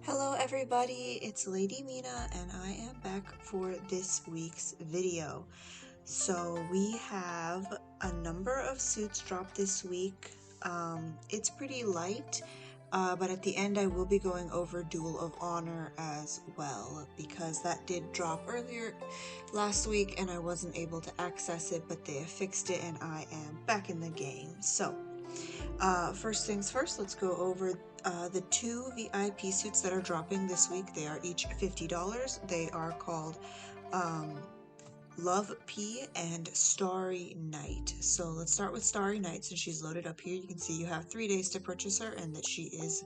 Hello everybody, it's Lady Mina and I am back for this week's video. So we have a number of suits dropped this week. It's pretty light, but at the end I will be going over Duel of Honor as well because that did drop earlier last week and I wasn't able to access it, but they have fixed it and I am back in the game. So first things first, let's go over the two VIP suits that are dropping this week. They are each $50. They are called um, Love P and Starry Night. So let's start with Starry Night. Since she's loaded up here, you can see you have 3 days to purchase her and that she is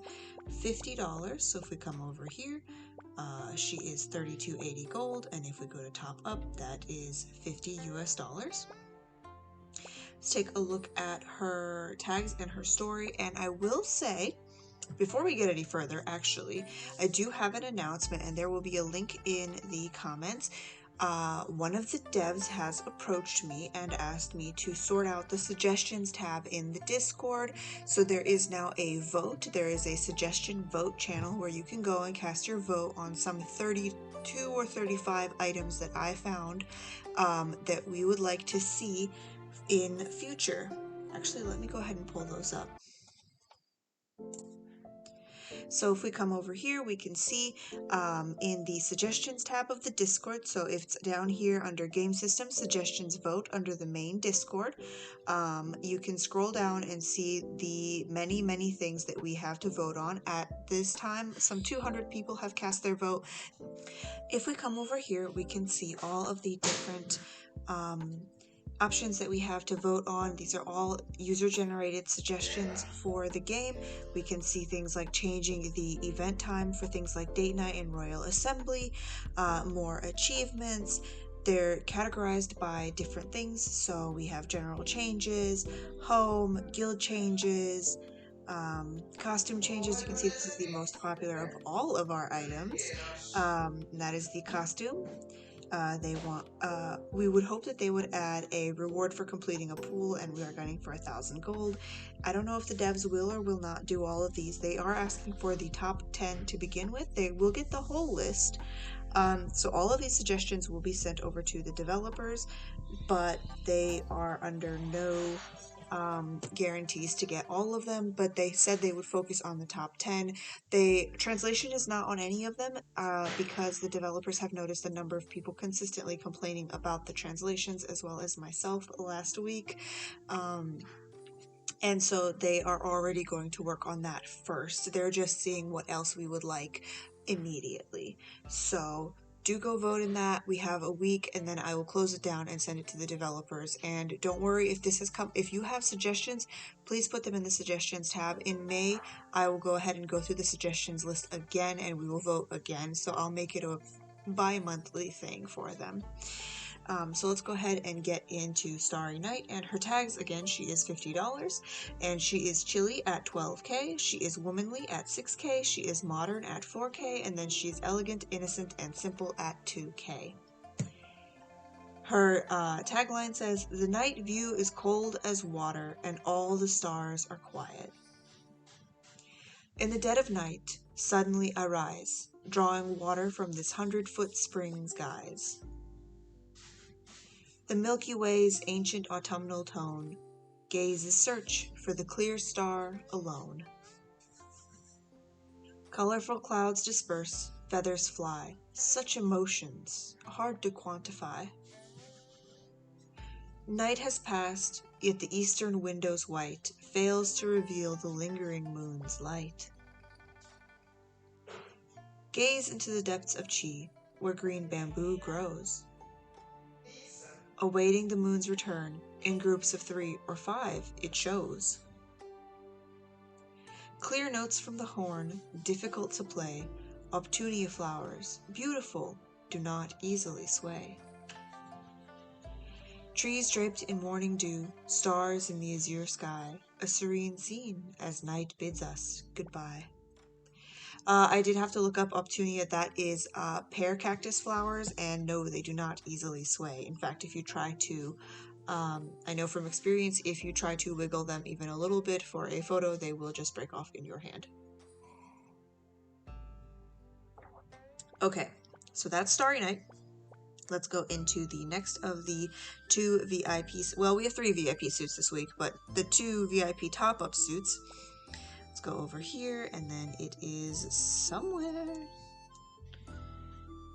$50. So if we come over here, she is $32.80 gold, and if we go to top up, that is $50 US. Let's take a look at her tags and her story, and I will say, before we get any further, actually, I do have an announcement, and there will be a link in the comments. One of the devs has approached me and asked me to sort out the suggestions tab in the Discord. So there is now a vote. There is a suggestion vote channel where you can go and cast your vote on some 32 or 35 items that I found that we would like to see in future. Actually, let me go ahead and pull those up. So if we come over here, we can see in the suggestions tab of the Discord, so if it's down here under game system suggestions vote under the main Discord, you can scroll down and see the many things that we have to vote on. At this time, some 200 people have cast their vote. If we come over here, we can see all of the different options that we have to vote on. These are all user-generated suggestions for the game. We can see things like changing the event time for things like date night and Royal Assembly, more achievements. They're categorized by different things, so we have general changes, home, guild changes, costume changes. You can see this is the most popular of all of our items. That is the costume. We would hope that they would add a reward for completing a pool, and we are gunning for 1,000 gold. I don't know if the devs will or will not do all of these. They are asking for the top 10 to begin with. They will get the whole list. So all of these suggestions will be sent over to the developers, but they are under no guarantees to get all of them, but they said they would focus on the top 10. Translation is not on any of them because the developers have noticed a number of people consistently complaining about the translations, as well as myself last week. And so they are already going to work on that first. They're just seeing what else we would like immediately. So do go vote in that. We have a week, and then I will close it down and send it to the developers. And don't worry if you have suggestions, please put them in the suggestions tab. In May, I will go ahead and go through the suggestions list again, and we will vote again. So I'll make it a bi-monthly thing for them. So let's go ahead and get into Starry Night, and her tags, again, she is $50, and she is chilly at 12k, she is womanly at 6k, she is modern at 4k, and then she's elegant, innocent, and simple at 2k. Her tagline says, "The night view is cold as water, and all the stars are quiet. In the dead of night, suddenly I rise, drawing water from this 100-foot spring's guise. The Milky Way's ancient autumnal tone gazes search for the clear star alone. Colorful clouds disperse, feathers fly, such emotions, hard to quantify. Night has passed, yet the eastern window's white fails to reveal the lingering moon's light. Gaze into the depths of Chi, where green bamboo grows. Awaiting the moon's return, in groups of 3 or 5, it shows. Clear notes from the horn, difficult to play, obtunia flowers, beautiful, do not easily sway. Trees draped in morning dew, stars in the azure sky, a serene scene as night bids us goodbye." I did have to look up obtunia. That is pear cactus flowers, and no, they do not easily sway. In fact, if you try to, I know from experience, if you try to wiggle them even a little bit for a photo, they will just break off in your hand. Okay, so that's Starry Night. Let's go into the next of the 2 VIPs. Well, we have 3 VIP suits this week, but the 2 VIP top-up suits. Let's go over here, and then it is somewhere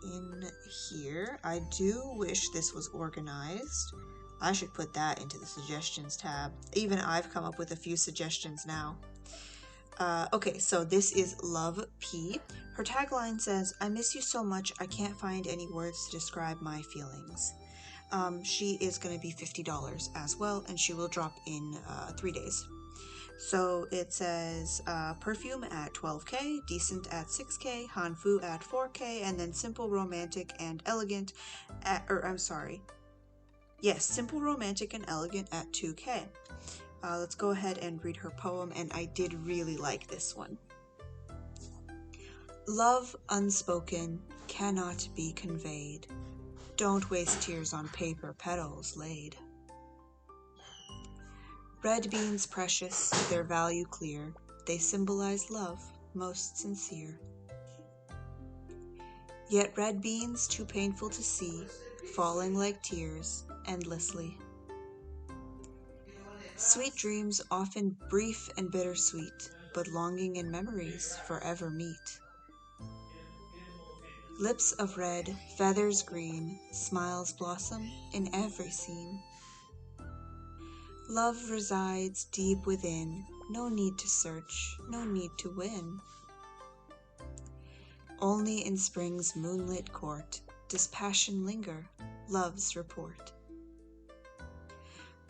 in here. I do wish this was organized. I should put that into the suggestions tab. Even I've come up with a few suggestions now. Okay, so this is Love P. Her tagline says, "I miss you so much, I can't find any words to describe my feelings." She is going to be $50 as well, and she will drop in 3 days. So it says Perfume at 12K, Decent at 6K, Hanfu at 4K, and then Simple, Romantic, and Elegant at, Simple, Romantic, and Elegant at 2K. Let's go ahead and read her poem, and I did really like this one. Love unspoken cannot be conveyed. Don't waste tears on paper petals laid. Red beans precious, their value clear, they symbolize love, most sincere. Yet red beans too painful to see, falling like tears, endlessly. Sweet dreams often brief and bittersweet, but longing and memories forever meet. Lips of red, feathers green, smiles blossom in every scene. Love resides deep within, no need to search, no need to win. Only in spring's moonlit court does passion linger, love's report.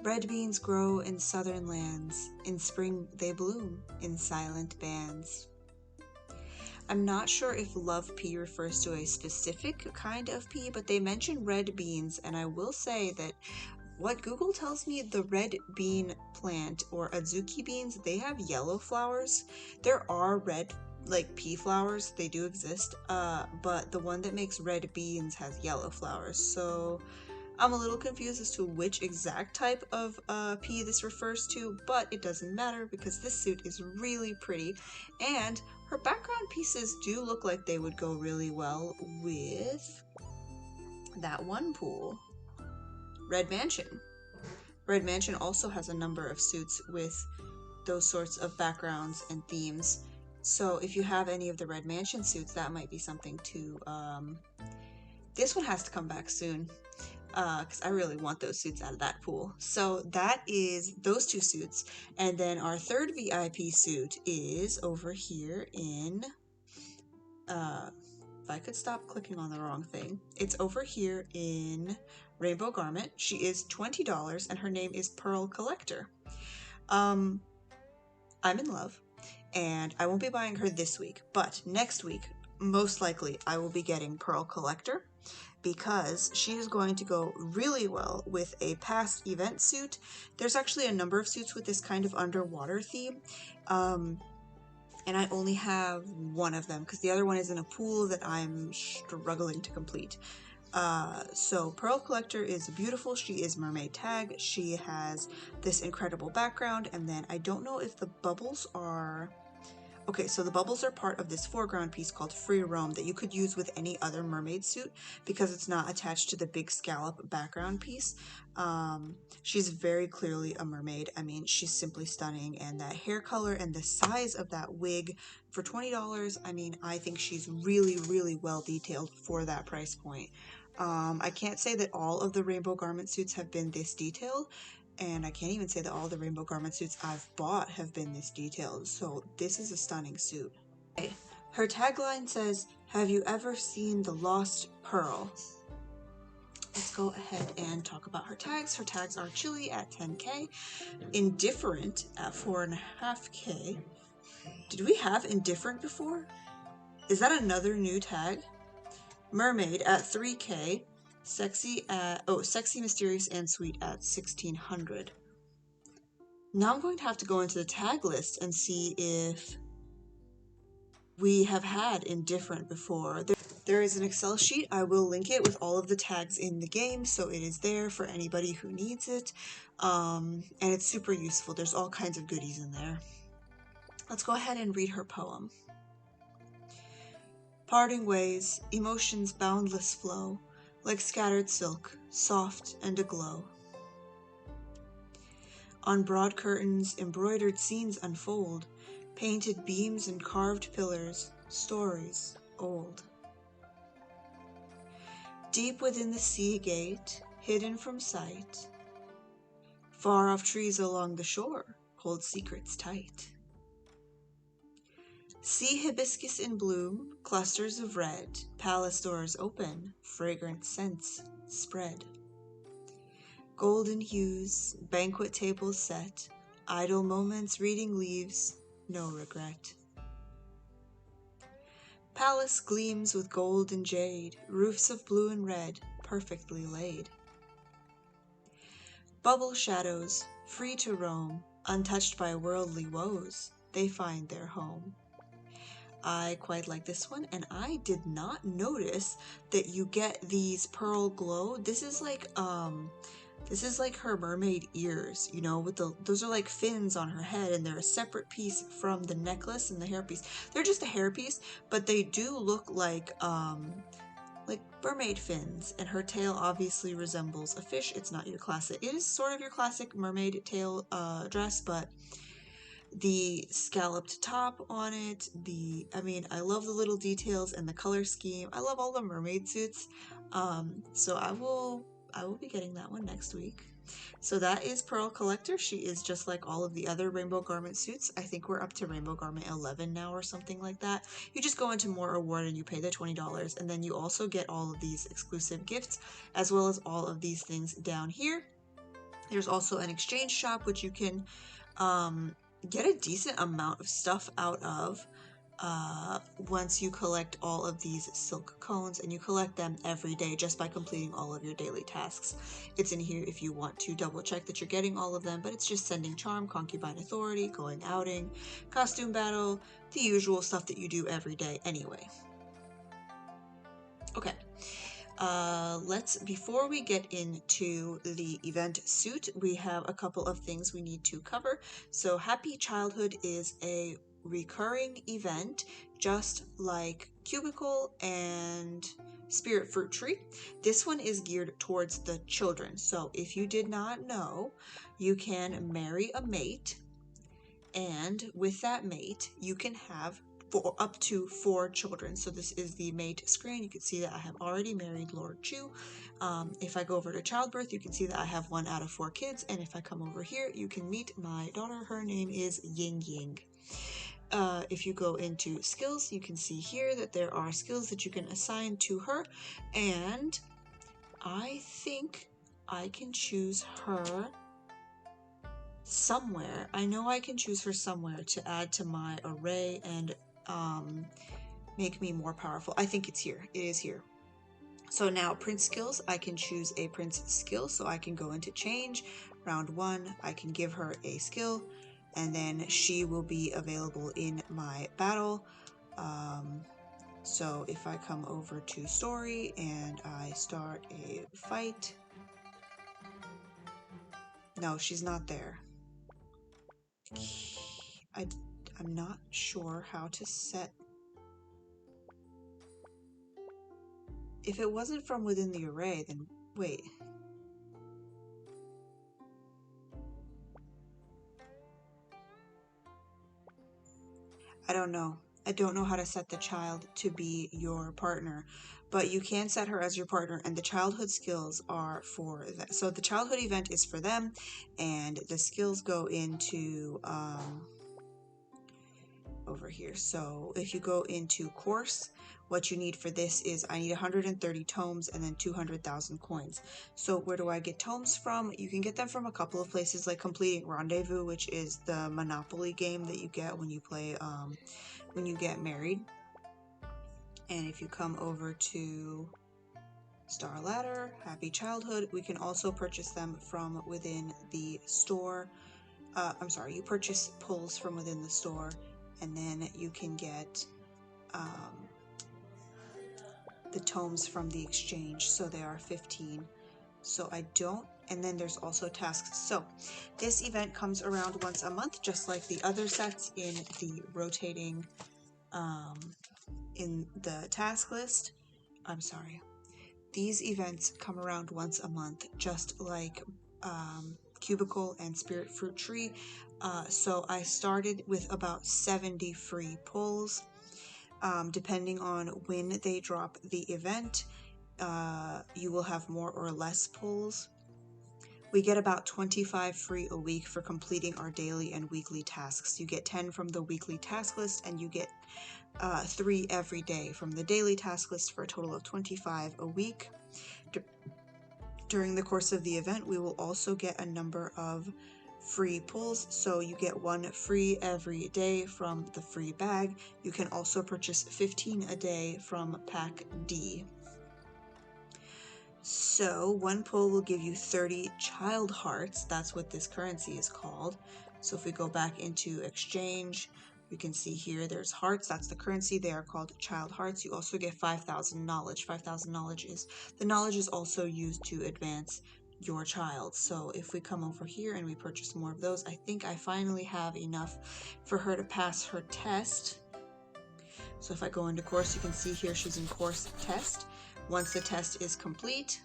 Red beans grow in southern lands, in spring they bloom in silent bands. I'm not sure if love pea refers to a specific kind of pea, but they mention red beans, and I will say that what Google tells me, the red bean plant or azuki beans, they have yellow flowers. There are red pea flowers, they do exist, but the one that makes red beans has yellow flowers. So I'm a little confused as to which exact type of pea this refers to, but it doesn't matter because this suit is really pretty, and her background pieces do look like they would go really well with that one pool. Red Mansion. Red Mansion also has a number of suits with those sorts of backgrounds and themes. So if you have any of the Red Mansion suits, that might be something to... This one has to come back soon, because I really want those suits out of that pool. So that is those 2 suits. And then our third VIP suit is over here in... if I could stop clicking on the wrong thing. It's over here in Rainbow Garment. She is $20, and her name is Pearl Collector. I'm in love, and I won't be buying her this week, but next week, most likely, I will be getting Pearl Collector, because she is going to go really well with a past event suit. There's actually a number of suits with this kind of underwater theme, and I only have one of them because the other one is in a pool that I'm struggling to complete. So Pearl Collector is beautiful. She is mermaid tag. She has this incredible background, and then I don't know if the bubbles are... Okay, so the bubbles are part of this foreground piece called Free Roam that you could use with any other mermaid suit because it's not attached to the big scallop background piece. She's very clearly a mermaid. I mean, she's simply stunning, and that hair color and the size of that wig for $20, I mean, I think she's really, really well detailed for that price point. I can't say that all of the Rainbow Garment suits have been this detailed, and I can't even say that all the Rainbow Garment suits I've bought have been this detailed, so this is a stunning suit. Okay. Her tagline says, "Have you ever seen the lost pearl?" Let's go ahead and talk about her tags. Her tags are Chilly at 10K, Indifferent at 4.5K. Did we have Indifferent before? Is that another new tag? Mermaid at 3K, Sexy, Mysterious, and Sweet at 1600. Now I'm going to have to go into the tag list and see if we have had Indifferent before. There is an Excel sheet. I will link it with all of the tags in the game, so it is there for anybody who needs it. And it's super useful. There's all kinds of goodies in there. Let's go ahead and read her poem. Parting ways, emotions boundless flow, like scattered silk, soft and aglow. On broad curtains, embroidered scenes unfold, painted beams and carved pillars, stories old. Deep within the sea gate, hidden from sight, far off trees along the shore hold secrets tight. See hibiscus in bloom, clusters of red, palace doors open, fragrant scents spread. Golden hues, banquet tables set, idle moments reading leaves, no regret. Palace gleams with gold and jade, roofs of blue and red, perfectly laid. Bubble shadows, free to roam, untouched by worldly woes, they find their home. I quite like this one, and I did not notice that you get these pearl glow. This is like her mermaid ears, you know, with those are like fins on her head, and they're a separate piece from the necklace and the hairpiece. They're just a hairpiece, but they do look like mermaid fins, and her tail obviously resembles a fish. It's not your classic, it is sort of your classic mermaid tail dress, but the scalloped top on it, I love the little details and the color scheme. I love all the mermaid suits. So I will be getting that one next week. So that is Pearl Collector. She is just like all of the other Rainbow Garment suits. I think we're up to Rainbow Garment 11 now or something like that. You just go into More Award and you pay the $20, and then you also get all of these exclusive gifts as well as all of these things down here. There's also an exchange shop which you can get a decent amount of stuff out of once you collect all of these silk cones, and you collect them every day just by completing all of your daily tasks. It's in here if you want to double check that you're getting all of them, but it's just sending charm, concubine authority, going outing, costume battle, the usual stuff that you do every day anyway. Okay. Before we get into the event suit, we have a couple of things we need to cover. So Happy Childhood is a recurring event, just like Cubicle and Spirit Fruit Tree. This one is geared towards the children. So if you did not know, you can marry a mate, and with that mate, you can have up to 4 children. So this is the mate screen. You can see that I have already married Lord Chu. If I go over to childbirth, you can see that I have 1 out of 4 kids. And if I come over here, you can meet my daughter. Her name is Ying Ying. If you go into skills, you can see here that there are skills that you can assign to her. And I think I can choose her somewhere. I know I can choose her somewhere to add to my array and make me more powerful. I think it's here. It is here. So now prince skills, I can choose a prince skill, so I can go into change. Round 1, I can give her a skill, and then she will be available in my battle. So if I come over to story and I start a fight, no, she's not there. I'm not sure how to set. If it wasn't from within the array, then wait. I don't know. I don't know how to set the child to be your partner, but you can set her as your partner, and the childhood skills are for that. So the childhood event is for them, and the skills go into over here. So if you go into course, what you need for this is I need 130 tomes and then 200,000 coins. So where do I get tomes from? You can get them from a couple of places, like completing Rendezvous, which is the Monopoly game that you get when you play when you get married. And if you come over to Star Ladder, Happy Childhood, we can also purchase them from within the store. You purchase pulls from within the store, and then you can get the tomes from the exchange. So there are 15. So I don't, and then there's also tasks. So this event comes around once a month, just like the other sets in the rotating in the task list. I'm sorry. These events come around once a month, just like Cubicle and Spirit Fruit Tree. So I started with about 70 free pulls. Depending on when they drop the event, you will have more or less pulls. We get about 25 free a week for completing our daily and weekly tasks. You get 10 from the weekly task list, and you get 3 every day from the daily task list, for a total of 25 a week. During the course of the event, we will also get a number of free pulls, so you get 1 free every day from the free bag. You can also purchase 15 a day from Pack D. So 1 pull will give you 30 child hearts. That's what this currency is called. So if we go back into exchange, we can see here there's hearts. That's the currency. They are called child hearts. You also get 5,000 knowledge. 5,000 knowledge is, the knowledge is also used to advance your child. So if we come over here and we purchase more of those, I think I finally have enough for her to pass her test. So if I go into course, you can see here she's in course test. Once the test is complete,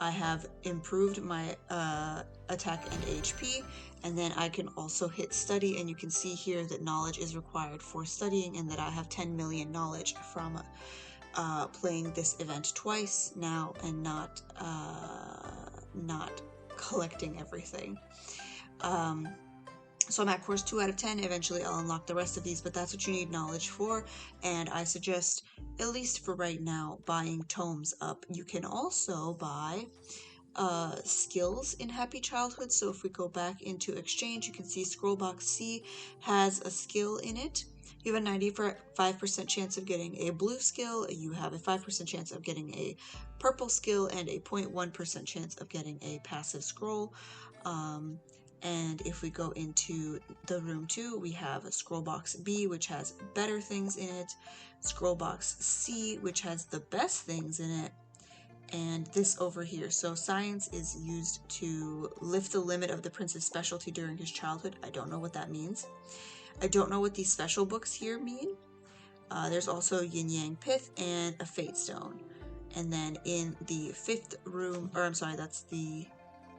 I have improved my attack and HP, and then I can also hit study, and you can see here that knowledge is required for studying, and that I have 10 million knowledge from playing this event twice now and not collecting everything. So I'm at course 2 out of 10. Eventually I'll unlock the rest of these, but that's what you need knowledge for. And I suggest, at least for right now, buying tomes up. You can also buy skills in Happy Childhood. So if we go back into exchange, you can see Scrollbox C has a skill in it. You have a 95% chance of getting a blue skill. You have a 5% chance of getting a purple skill, and a 0.1% chance of getting a passive scroll. And if we go into the room 2, we have a Scrollbox B, which has better things in it, Scrollbox C, which has the best things in it, and this over here. So science is used to lift the limit of the prince's specialty during his childhood. I don't know what that means. I don't know what these special books here mean. There's also Yin Yang Pith and a Fate Stone. And then in the 5th room, or I'm sorry, that's the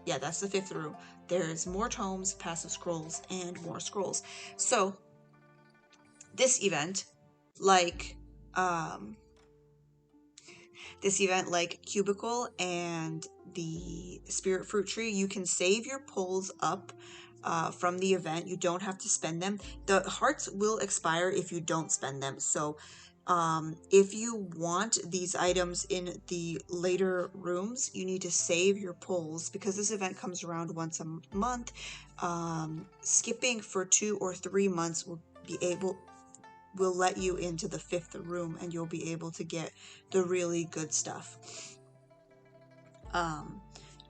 5th room. There's more tomes, passive scrolls, and more scrolls. So this event, like Cubicle and the Spirit Fruit Tree, you can save your pulls up from the event. You don't have to spend them. The hearts will expire if you don't spend them. So if you want these items in the later rooms, you need to save your pulls, because this event comes around once a month. Skipping for 2 or 3 months will let you into the 5th room, and you'll be able to get the really good stuff.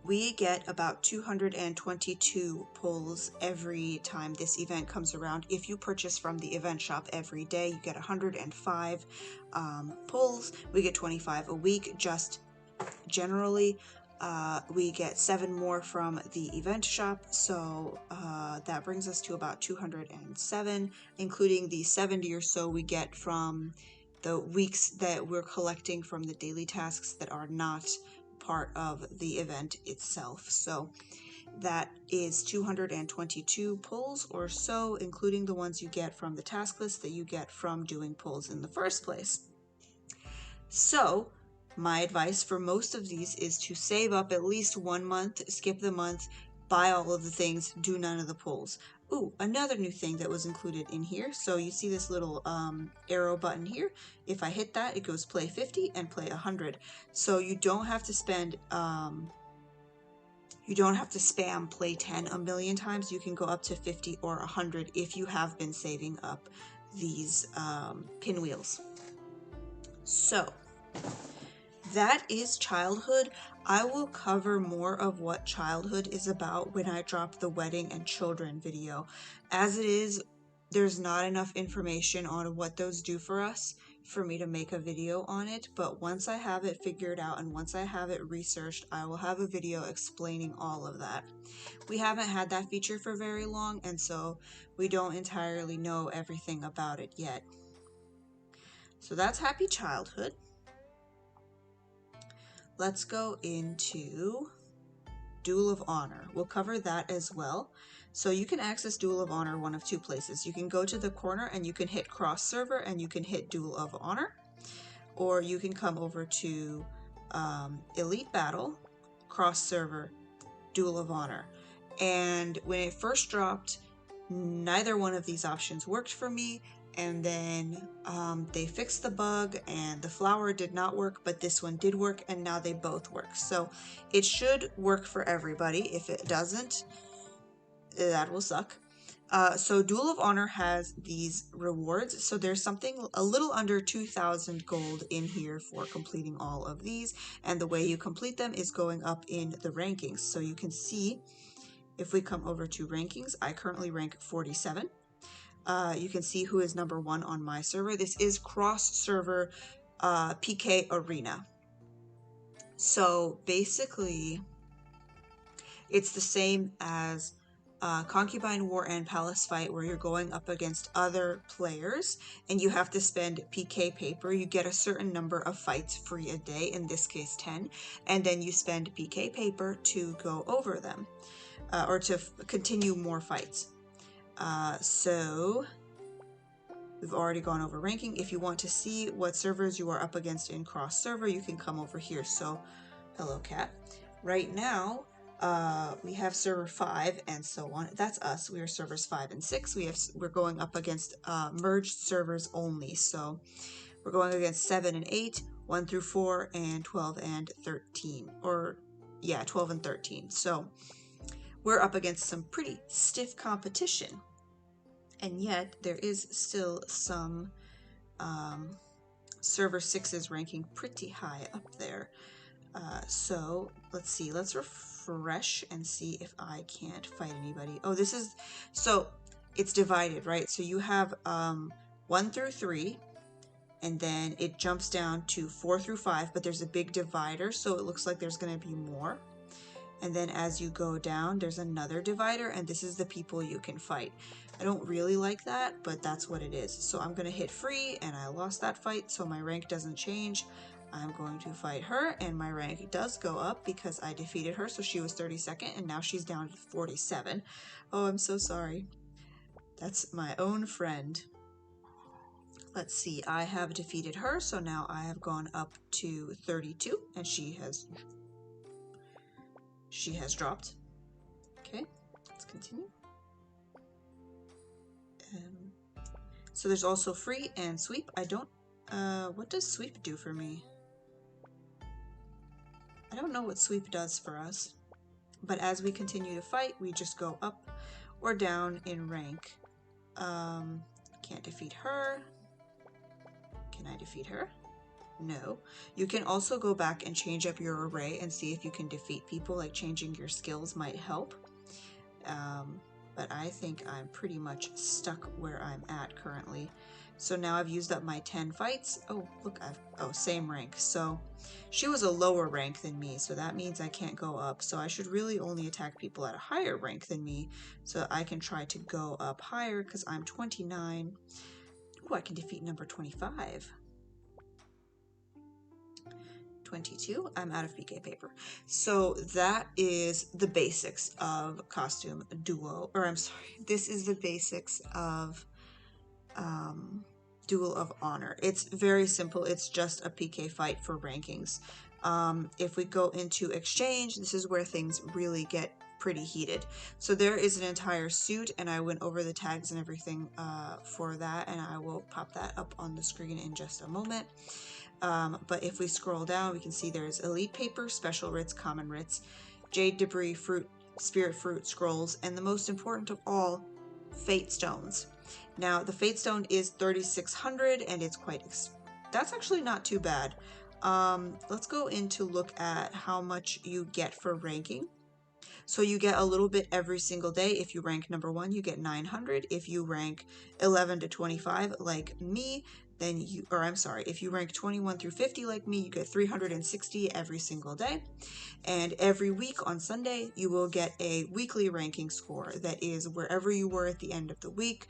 We get about 222 pulls every time this event comes around. If you purchase from the event shop every day, you get 105 pulls. We get 25 a week, just generally. We get 7 more from the event shop, so that brings us to about 207, including the 70 or so we get from the weeks that we're collecting from the daily tasks that are not part of the event itself. So that is 222 pulls or so, including the ones you get from the task list that you get from doing pulls in the first place. So my advice for most of these is to save up at least 1 month, skip the month, buy all of the things, do none of the pulls. Ooh, another new thing that was included in here. So you see this little arrow button here. If I hit that, it goes play 50 and play 100. So you don't have to spend, you don't have to spam play 10 a million times. You can go up to 50 or 100 if you have been saving up these pinwheels. So that is childhood. I will cover more of what childhood is about when I drop the wedding and children video. As it is, there's not enough information on what those do for us for me to make a video on it, but once I have it figured out and once I have it researched, I will have a video explaining all of that. We haven't had that feature for very long, and so we don't entirely know everything about it yet. So that's Happy Childhood. Let's go into Duel of Honor. We'll cover that as well. So you can access Duel of Honor one of two places. You can go to the corner and you can hit cross server and you can hit Duel of Honor, or you can come over to Elite Battle, cross server, Duel of Honor. And when it first dropped, neither one of these options worked for me, and then they fixed the bug and the flower did not work, but this one did work, and now they both work. So it should work for everybody. If it doesn't, that will suck. So Duel of Honor has these rewards. So there's something a little under 2,000 gold in here for completing all of these. And the way you complete them is going up in the rankings. So you can see, if we come over to rankings, I currently rank 47. You can see who is number 1 on my server. This is cross-server PK Arena. So basically, it's the same as Concubine War and Palace Fight, where you're going up against other players and you have to spend PK paper. You get a certain number of fights free a day, in this case 10, and then you spend PK paper to go over them, or to continue more fights. So we've already gone over ranking. If you want to see what servers you are up against in cross server, you can come over here. So hello cat. Right now, we have server 5 and so on. That's us. We are servers 5 and 6. We're going up against merged servers only. So we're going against 7 and 8, 1 through 4, and 12 and 13. Or yeah, 12 and 13. So we're up against some pretty stiff competition. And yet there is still some server 6's ranking pretty high up there. So let's see, let's refresh and see if I can't fight anybody. Oh, this is, so it's divided, right? So you have 1 through 3, and then it jumps down to 4 through 5, but there's a big divider, so it looks like there's going to be more. And then as you go down, there's another divider, and this is the people you can fight. I don't really like that, but that's what it is. So I'm going to hit free, and I lost that fight, so my rank doesn't change. I'm going to fight her, and my rank does go up because I defeated her. So she was 32nd, and now she's down to 47. Oh, I'm so sorry. That's my own friend. Let's see, I have defeated her, so now I have gone up to 32, and she has dropped. Okay, let's continue. So there's also free and sweep. I don't, what does sweep do for me? I don't know what sweep does for us. But as we continue to fight, we just go up or down in rank. Can't defeat her. Can I defeat her? No. You can also go back and change up your array and see if you can defeat people, like changing your skills might help. But I think I'm pretty much stuck where I'm at currently. So now I've used up my 10 fights. Oh, look, same rank. So she was a lower rank than me, so that means I can't go up. So I should really only attack people at a higher rank than me, so I can try to go up higher, because I'm 29. Ooh, I can defeat number 25. 22. I'm out of PK paper. So that is the basics of costume duo, or I'm sorry, this is the basics of Duel of Honor. It's very simple. It's just a PK fight for rankings. If we go into exchange, this is where things really get pretty heated. So there is an entire suit, and I went over the tags and everything for that, and I will pop that up on the screen in just a moment. But if we scroll down, we can see there's Elite Paper, Special Writs, Common Writs, Jade Debris, Fruit, Spirit Fruit, Scrolls, and the most important of all, Fate Stones. Now, the Fate Stone is 3,600, and it's quite, that's actually not too bad. Let's go in to look at how much you get for ranking. So you get a little bit every single day. If you rank number 1, you get 900. If you rank 11 to 25 like me, then you, or I'm sorry, if you rank 21 through 50 like me, you get 360 every single day. And every week on Sunday, you will get a weekly ranking score that is wherever you were at the end of the week.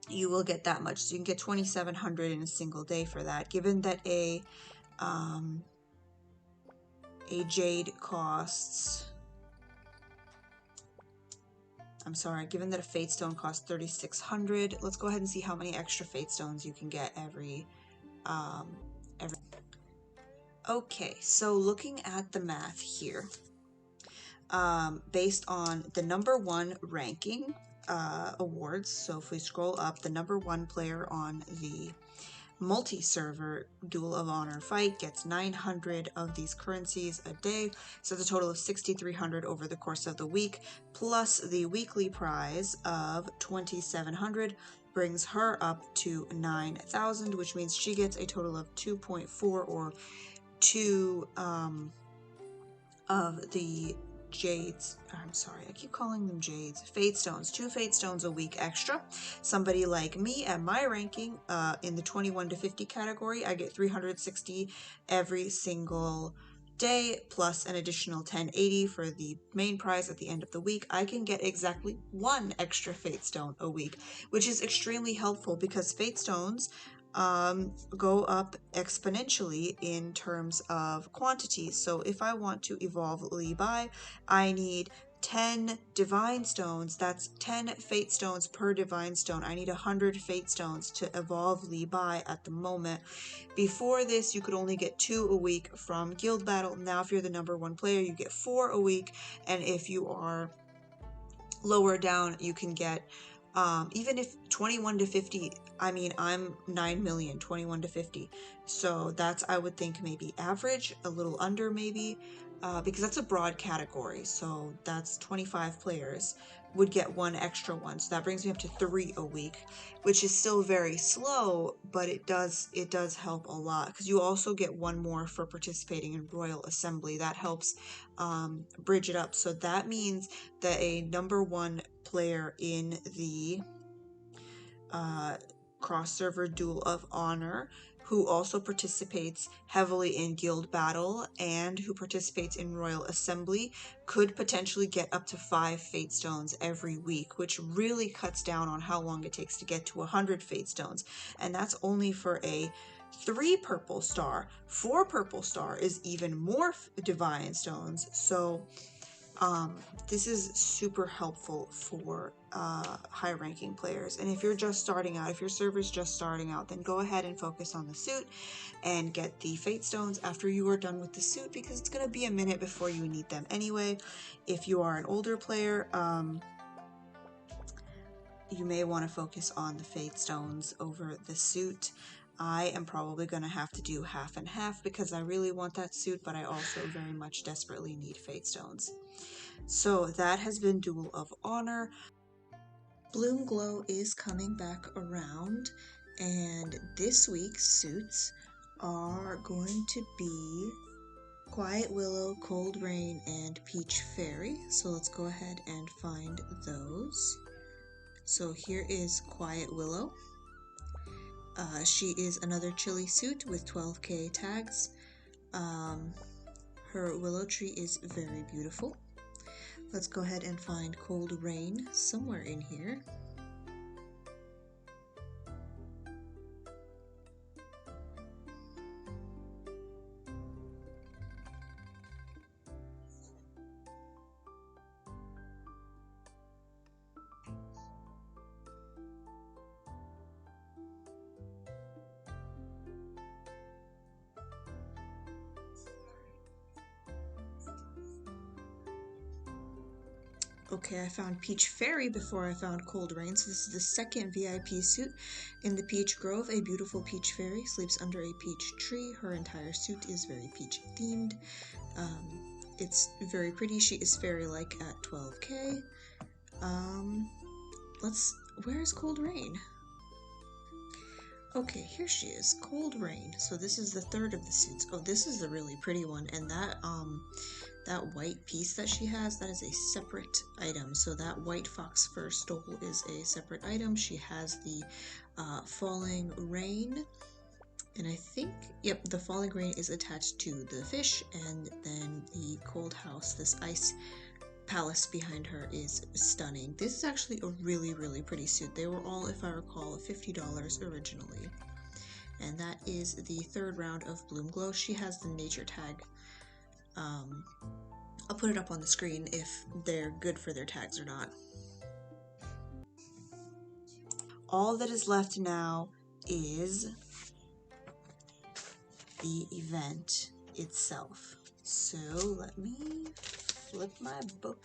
you will get that much. So you can get 2,700 in a single day for that. Given that a jade costs, given that a fate stone costs 3,600, let's go ahead and see how many extra fate stones you can get every. Okay, so looking at the math here, based on the #1 ranking awards. So if we scroll up, the #1 player on the multi-server Duel of Honor fight gets 900 of these currencies a day, so it's a total of 6,300 over the course of the week, plus the weekly prize of 2,700 brings her up to 9,000, which means she gets a total of 2.4 or 2 of the jades. I'm sorry, I keep calling them jades. Fate stones. 2 fate stones a week extra. Somebody like me at my ranking, in the 21 to 50 category, I get 360 every single day, plus an additional 1080 for the main prize at the end of the week. I can get exactly 1 extra fate stone a week, which is extremely helpful because fate stones go up exponentially in terms of quantity. So if I want to evolve Li Bai, I need 10 divine stones. That's 10 fate stones per divine stone. I need 100 fate stones to evolve Li Bai at the moment. Before this, you could only get 2 a week from guild battle. Now if you're the #1 player, you get 4 a week, and if you are lower down, you can get even if 21 to 50, I mean, I'm 9 million, 21 to 50. So that's, I would think, maybe average, a little under maybe, because that's a broad category. So that's 25 players would get 1 extra one. So that brings me up to 3 a week, which is still very slow, but it does help a lot, because you also get 1 more for participating in Royal Assembly. That helps bridge it up. So that means that a #1 player in the cross-server Duel of Honor, who also participates heavily in guild battle and who participates in Royal Assembly, could potentially get up to 5 fate stones every week, which really cuts down on how long it takes to get to 100 fate stones. And that's only for a 3 purple star. 4 purple star is even more divine stones. So this is super helpful for high-ranking players. And if you're just starting out, if your server's just starting out, then go ahead and focus on the suit and get the fate stones after you are done with the suit, because it's going to be a minute before you need them anyway. If you are an older player, you may want to focus on the fate stones over the suit. I am probably going to have to do half and half because I really want that suit, but I also very much desperately need fate stones. So that has been Duel of Honor. Bloom Glow is coming back around, and this week's suits are going to be Quiet Willow, Cold Rain, and Peach Fairy. So let's go ahead and find those. So here is Quiet Willow. She is another chili suit with 12k tags. Her willow tree is very beautiful. Let's go ahead and find Cold Rain somewhere in here. Okay, I found Peach Fairy before I found Cold Rain, so this is the second VIP suit. In the Peach Grove, a beautiful Peach Fairy sleeps under a peach tree. Her entire suit is very peach themed. It's very pretty. She is fairy-like at 12k. Where is Cold Rain? Okay, here she is, Cold Rain. So this is the third of the suits. Oh, this is the really pretty one, and that white piece that she has, that is a separate item. So that white fox fur stole is a separate item. She has the falling rain, and I think, yep, the falling rain is attached to the fish, and then the cold house, this ice palace behind her is stunning. This is actually a really, really pretty suit. They were all, if I recall, $50 originally. And that is the third round of Bloom Glow. She has the nature tag. I'll put it up on the screen if they're good for their tags or not. All that is left now is the event itself. So let me flip my book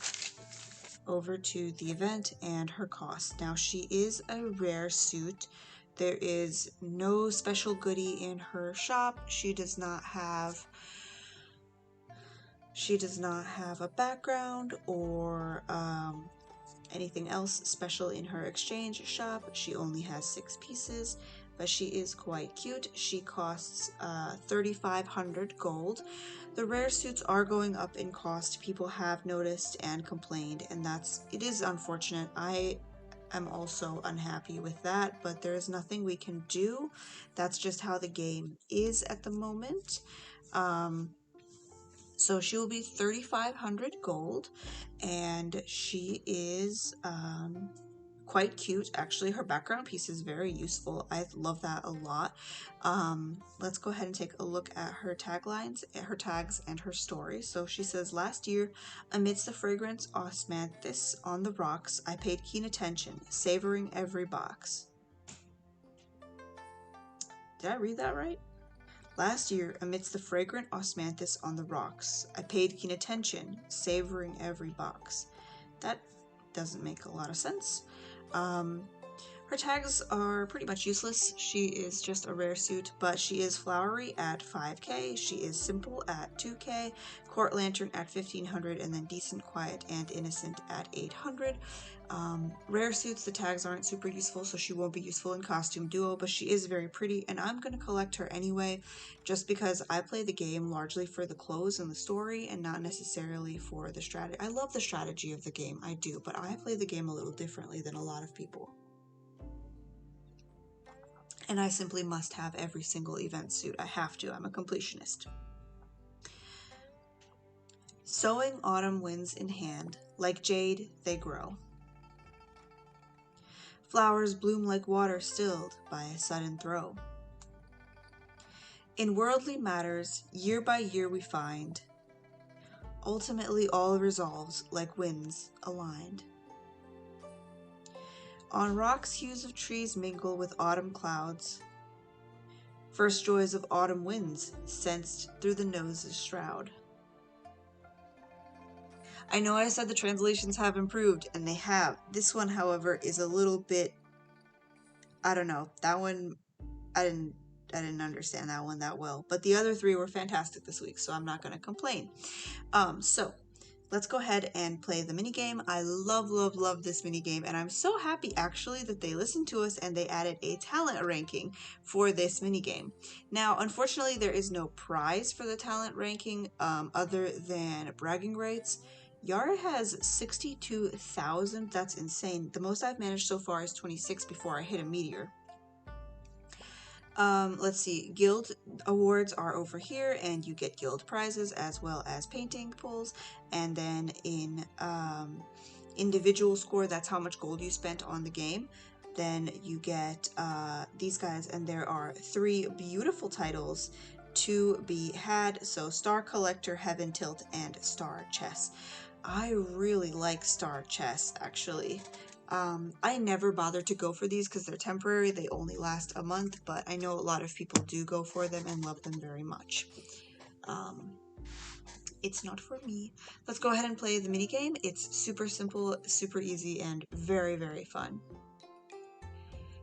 over to the event and her cost. Now she is a rare suit. There is no special goodie in her shop. She does not have a background or anything else special in her exchange shop. She only has 6 pieces, but she is quite cute. She costs 3,500 gold. The rare suits are going up in cost. People have noticed and complained, and it is unfortunate. I am also unhappy with that, but there is nothing we can do. That's just how the game is at the moment. So she will be 3,500 gold, and she is quite cute. Actually, her background piece is very useful. I love that a lot. Let's go ahead and take a look at her taglines, her tags, and her story. So she says, last year, amidst the fragrance Osmanthus on the rocks, I paid keen attention, savoring every box. Did I read that right? Last year, amidst the fragrant Osmanthus on the rocks, I paid keen attention, savoring every box. That doesn't make a lot of sense. Her tags are pretty much useless. She is just a rare suit, but she is flowery at 5k, she is simple at 2k, court lantern at 1500, and then decent, quiet, and innocent at 800. Rare suits, the tags aren't super useful, so she won't be useful in costume duo, but she is very pretty, and I'm going to collect her anyway, just because I play the game largely for the clothes and the story, and not necessarily for the strategy. I love the strategy of the game, I do, but I play the game a little differently than a lot of people. And I simply must have every single event suit. I have to. I'm a completionist. Sowing autumn winds in hand, like jade they grow. Flowers bloom like water stilled by a sudden throe. In worldly matters, year by year we find, ultimately all resolves like winds aligned. On rocks hues of trees mingle with autumn clouds. First joys of autumn winds sensed through the nose's shroud. I know I said the translations have improved, and they have. This one, however, is a little bit, I don't know. That one, I didn't understand that one that well. But the other 3 were fantastic this week, so I'm not going to complain. So let's go ahead and play the minigame. I love, love, love this minigame, and I'm so happy actually that they listened to us and they added a talent ranking for this minigame. Now, unfortunately, there is no prize for the talent ranking other than bragging rights. Yara has 62,000. That's insane. The most I've managed so far is 26 before I hit a meteor. Let's see, guild awards are over here, and you get guild prizes as well as painting pulls, and then in individual score, that's how much gold you spent on the game, then you get these guys, and there are 3 beautiful titles to be had, so Star Collector, Heaven Tilt, and Star Chess. I really like Star Chess, actually. I never bother to go for these because they're temporary. They only last a month, but I know a lot of people do go for them and love them very much. It's not for me. Let's go ahead and play the minigame. It's super simple, super easy, and very, very fun.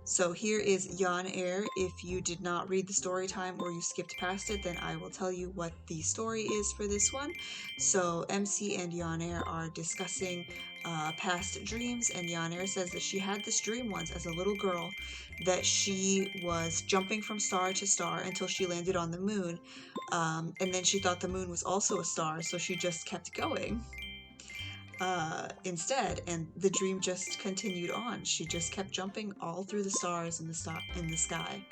So here is Yon Air. If you did not read the story time or you skipped past it, then I will tell you what the story is for this one. So MC and Yon Air are discussing past dreams, and Yon Air says that she had this dream once as a little girl that she was jumping from star to star until she landed on the moon, and then she thought the moon was also a star, so she just kept going. Instead, and the dream just continued on. She just kept jumping all through the stars in the sky.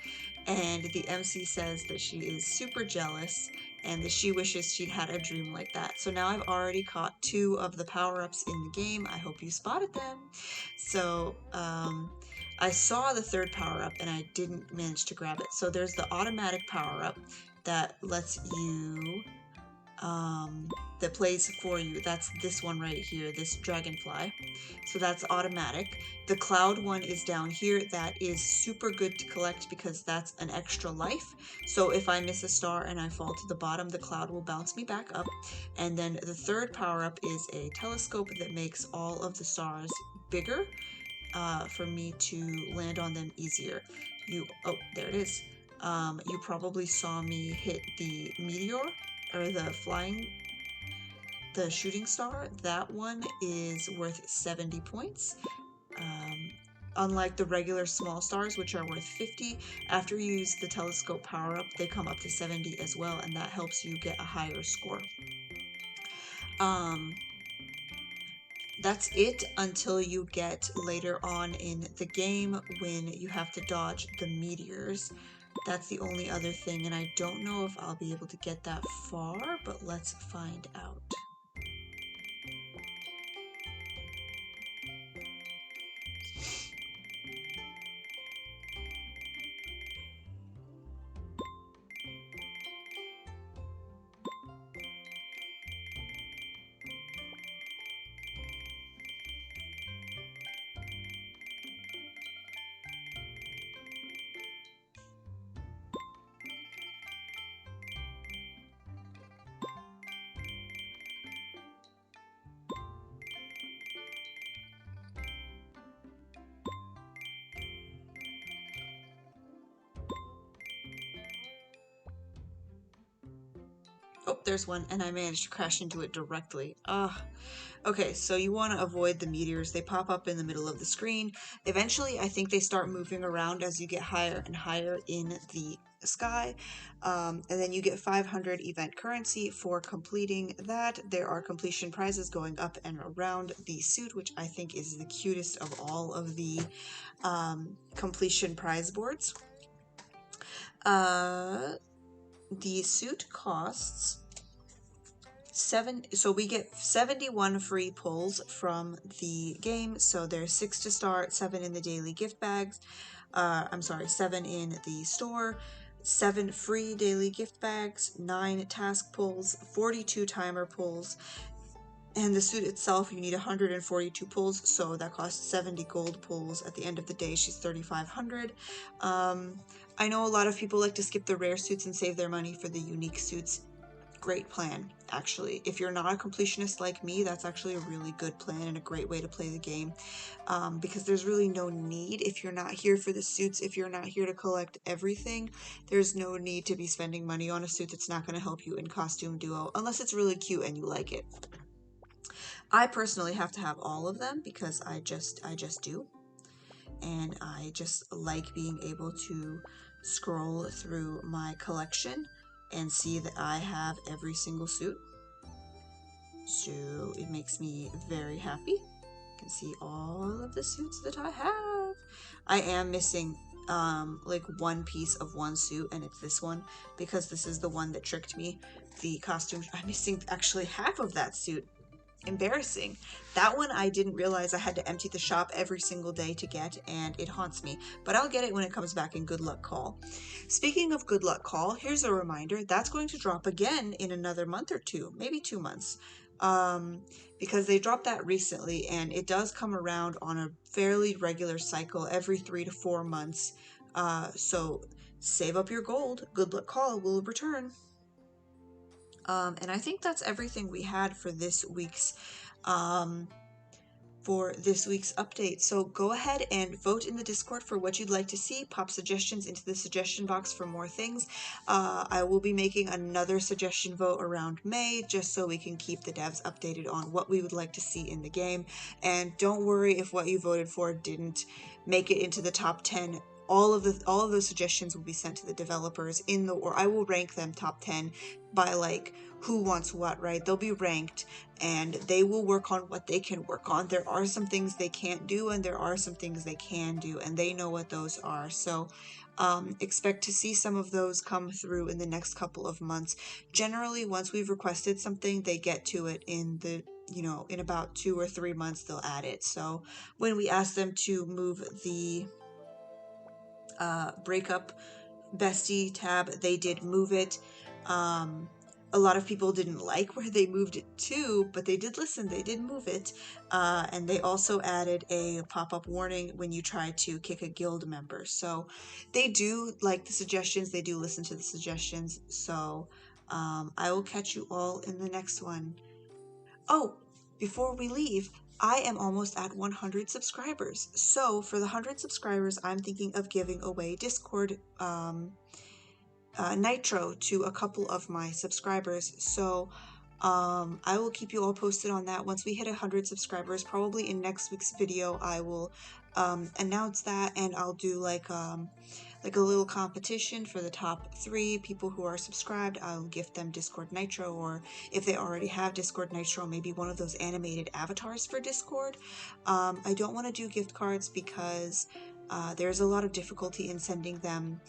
And the MC says that she is super jealous and she wishes she'd had a dream like that. So now I've already caught 2 of the power-ups in the game. I hope you spotted them. So I saw the 3rd power-up and I didn't manage to grab it. So there's the automatic power-up that lets you that plays for you. That's this one right here, this dragonfly. So that's automatic. The cloud one is down here. That is super good to collect because that's an extra life. So if I miss a star and I fall to the bottom, the cloud will bounce me back up. And then the 3rd power-up is a telescope that makes all of the stars bigger for me to land on them easier. Oh, there it is. You probably saw me hit the meteor, or the shooting star. That one is worth 70 points. Unlike the regular small stars, which are worth 50, after you use the telescope power-up, they come up to 70 as well, and that helps you get a higher score. That's it until you get later on in the game when you have to dodge the meteors. That's the only other thing, and I don't know if I'll be able to get that far, but let's find out. Oh, there's one, and I managed to crash into it directly. Okay, so you want to avoid the meteors. They pop up in the middle of the screen. Eventually, I think they start moving around as you get higher and higher in the sky. And then you get 500 event currency for completing that. There are completion prizes going up and around the suit, which I think is the cutest of all of the completion prize boards. The suit costs 7, so we get 71 free pulls from the game. So there's 6 to start, 7 in the daily gift bags. 7 in the store, 7 free daily gift bags, 9 task pulls, 42 timer pulls. And the suit itself, you need 142 pulls, so that costs 70 gold pulls. At the end of the day, she's 3,500. I know a lot of people like to skip the rare suits and save their money for the unique suits. Great plan, actually. If you're not a completionist like me, that's actually a really good plan and a great way to play the game, because there's really no need. If you're not here for the suits, if you're not here to collect everything, there's no need to be spending money on a suit that's not going to help you in costume duo, unless it's really cute and you like it. I personally have to have all of them because I just do, and I just like being able to scroll through my collection and see that I have every single suit. So it makes me very happy. You can see all of the suits that I have. I am missing like one piece of one suit, and it's this one because this is the one that tricked me. The costume, I'm missing actually half of that suit. Embarrassing. That one I didn't realize I had to empty the shop every single day to get, and it haunts me. But I'll get it when it comes back in Good Luck Call. Speaking of Good Luck Call, here's a reminder. That's going to drop again in another month or 2, maybe 2 months. Because they dropped that recently, and it does come around on a fairly regular cycle every 3 to 4 months. So save up your gold. Good Luck Call will return. And I think that's everything we had for this week's update. So go ahead and vote in the Discord for what you'd like to see. Pop suggestions into the suggestion box for more things. I will be making another suggestion vote around May, just so we can keep the devs updated on what we would like to see in the game. And don't worry if what you voted for didn't make it into the top 10. All of those suggestions will be sent to the developers or I will rank them top 10 by like who wants what, right? They'll be ranked and they will work on what they can work on. There are some things they can't do and there are some things they can do, and they know what those are. So Expect to see some of those come through in the next couple of months. Generally, once we've requested something, they get to it in the in about 2 or 3 months they'll add it. So when we ask them to move the breakup bestie tab, they did move it. A lot of people didn't like where they moved it to, but they did listen, they did move it. And they also added a pop-up warning when you try to kick a guild member. So they do like the suggestions, they do listen to the suggestions. So I will catch you all in the next one. Oh, before we leave, I am almost at 100 subscribers. So for the 100 subscribers, I'm thinking of giving away Discord Nitro to a couple of my subscribers. So I will keep you all posted on that. Once we hit 100 subscribers, probably in next week's video, I will announce that, and I'll do like a little competition for the top 3 people who are subscribed. I'll gift them Discord Nitro, or if they already have Discord Nitro, maybe one of those animated avatars for Discord. I don't want to do gift cards because there's a lot of difficulty in sending them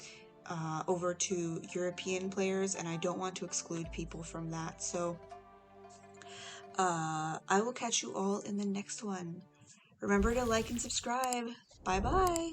over to European players, and I don't want to exclude people from that. So I will catch you all in the next one. Remember to like and subscribe. Bye bye.